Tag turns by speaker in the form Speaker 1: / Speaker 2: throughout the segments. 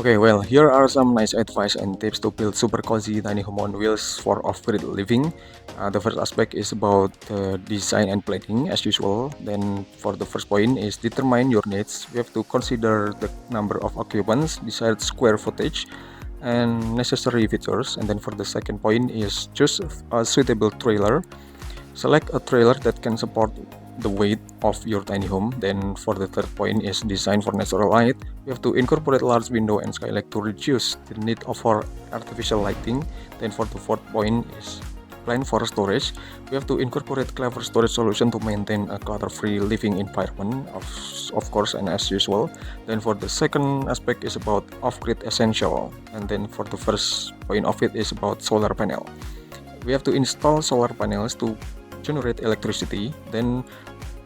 Speaker 1: Okay, well, here are some nice advice and tips to build super cozy tiny home on wheels for off-grid living. The first aspect is about design and planning as usual. Then for the first point is determine your needs. We have to consider the number of occupants, desired square footage, and necessary features. And then for the second point is choose a suitable trailer. Select a trailer that can support the weight of your tiny home. Then for the third point is design for natural light. We have to incorporate large window and skylight to reduce the need for artificial lighting. Then for the fourth point is plan for storage. We have to incorporate clever storage solution to maintain a clutter-free living environment, of course, and as usual. Then for the second aspect is about off-grid essential. And then for the first point of it is about solar panel. We have to install solar panels to generate electricity. Then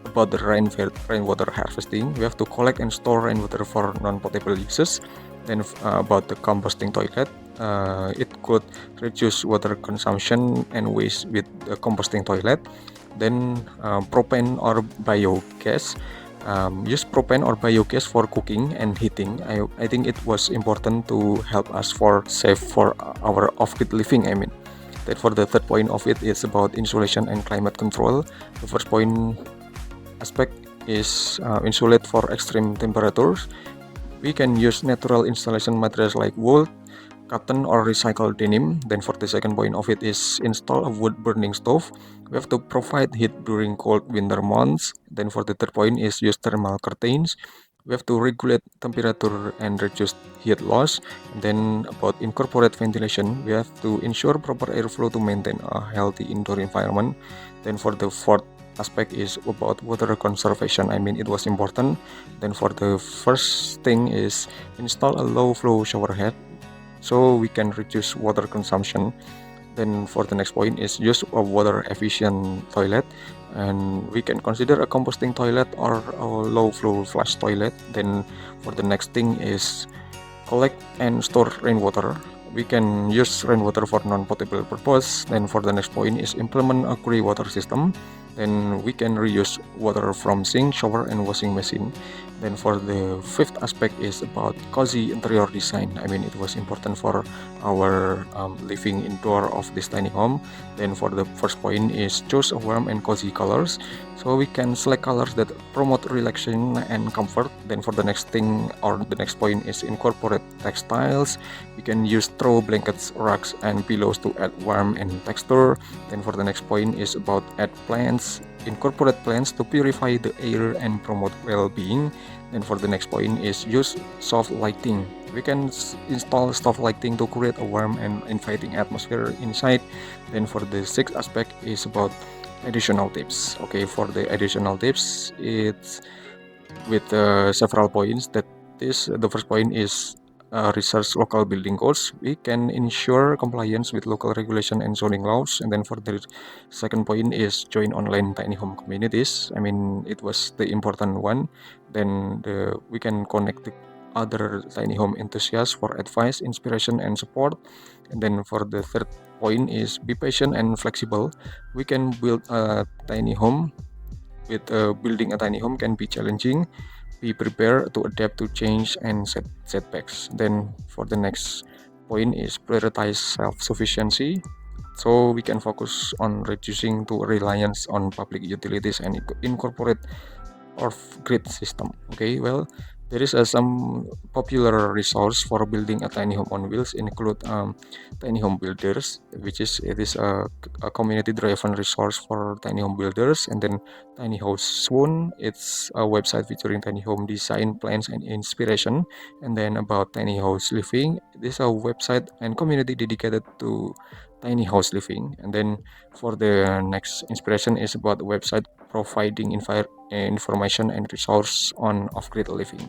Speaker 1: about the rainwater harvesting, we have to collect and store rainwater for non-potable uses. Then about the composting toilet, it could reduce water consumption and waste with the composting toilet. Then propane or biogas. Use propane or biogas for cooking and heating. I think it was important to help us for save for our off-grid living. Then for the third point of it is about insulation and climate control. The first point aspect is insulate for extreme temperatures. We can use natural installation materials like wool, cotton, or recycled denim. Then for the second point of it is install a wood burning stove. We have to provide heat during cold winter months. Then for the third point is use thermal curtains. We have to regulate temperature and reduce heat loss. And then about incorporate ventilation, we have to ensure proper airflow to maintain a healthy indoor environment. Then for the fourth aspect is about water conservation. It was important. Then for the first thing is install a low flow shower head so we can reduce water consumption. Then for the next point is use a water efficient toilet, and we can consider a composting toilet or a low flow flush toilet. Then for the next thing is collect and store rainwater. We can use rainwater for non-potable purpose. Then for the next point is implement a gray water system. Then we can reuse water from sink, shower, and washing machine. Then for the fifth aspect is about cozy interior design. It was important for our living indoor of this tiny home. Then for the first point is choose a warm and cozy colors. So we can select colors that promote relaxation and comfort. Then for the next thing or the next point is incorporate textiles. We can use throw blankets, rugs, and pillows to add warmth and texture. Then for the next point is about add plants. Incorporate plants to purify the air and promote well-being. Then for the next point is use soft lighting. We can install soft lighting to create a warm and inviting atmosphere inside. Then for the sixth aspect is about additional tips. Okay, for the additional tips, it's with several points. That is, the first point is research local building codes. We can ensure compliance with local regulation and zoning laws. And then for the second point is join online tiny home communities. It was the important one. Then we can connect the other tiny home enthusiasts for advice, inspiration, and support. And then for the third point is be patient and flexible. We can build a tiny home. Building a tiny home can be challenging. Be prepared to adapt to change and setbacks. Then for the next point is prioritize self-sufficiency. So we can focus on reducing to reliance on public utilities and incorporate off-grid system. Okay, well, there is some popular resource for building a tiny home on wheels include Tiny Home Builders, which is it is a community-driven resource for tiny home builders, and then Tiny House Swoon. It's a website featuring tiny home design plans and inspiration, and then about tiny house living. This is a website and community dedicated to tiny house living, and then for the next inspiration is about the website providing information and resource on off-grid living.